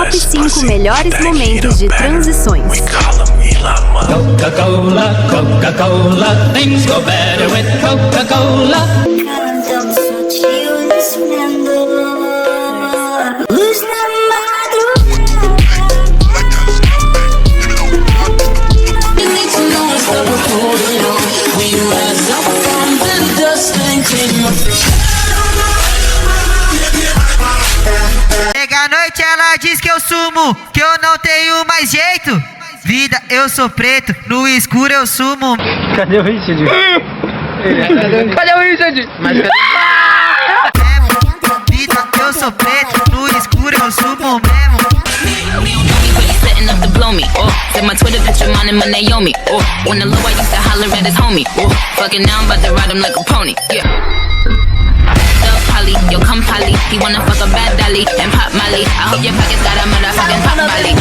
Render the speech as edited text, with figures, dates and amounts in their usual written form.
Top 5 melhores momentos de transições. Coca-Cola, Coca-Cola, things go better with Coca-Cola. Tão sutil nesse esplendor, luz na madrugada. You need to know it's never holding on. We rise up from the dust and clean my Chega a noite, ela diz que eu sumo, que eu não tenho mais jeito. Vida, eu sou preto, no escuro eu sumo. Cadê o Richard? Cadê o Richard? Vida, eu sou preto, no escuro eu sumo mesmo. Setting up to blow me. Oh, said my Twitter picture, mine and my Naomi. Oh, when the low I used to holler at his homie. Oh, fucking now I'm about to ride him like a pony. Yeah. Love Polly, yo come Polly. He wanna fuck a bad dolly and pop Molly. I hope your pockets got a motherfucking pop Molly.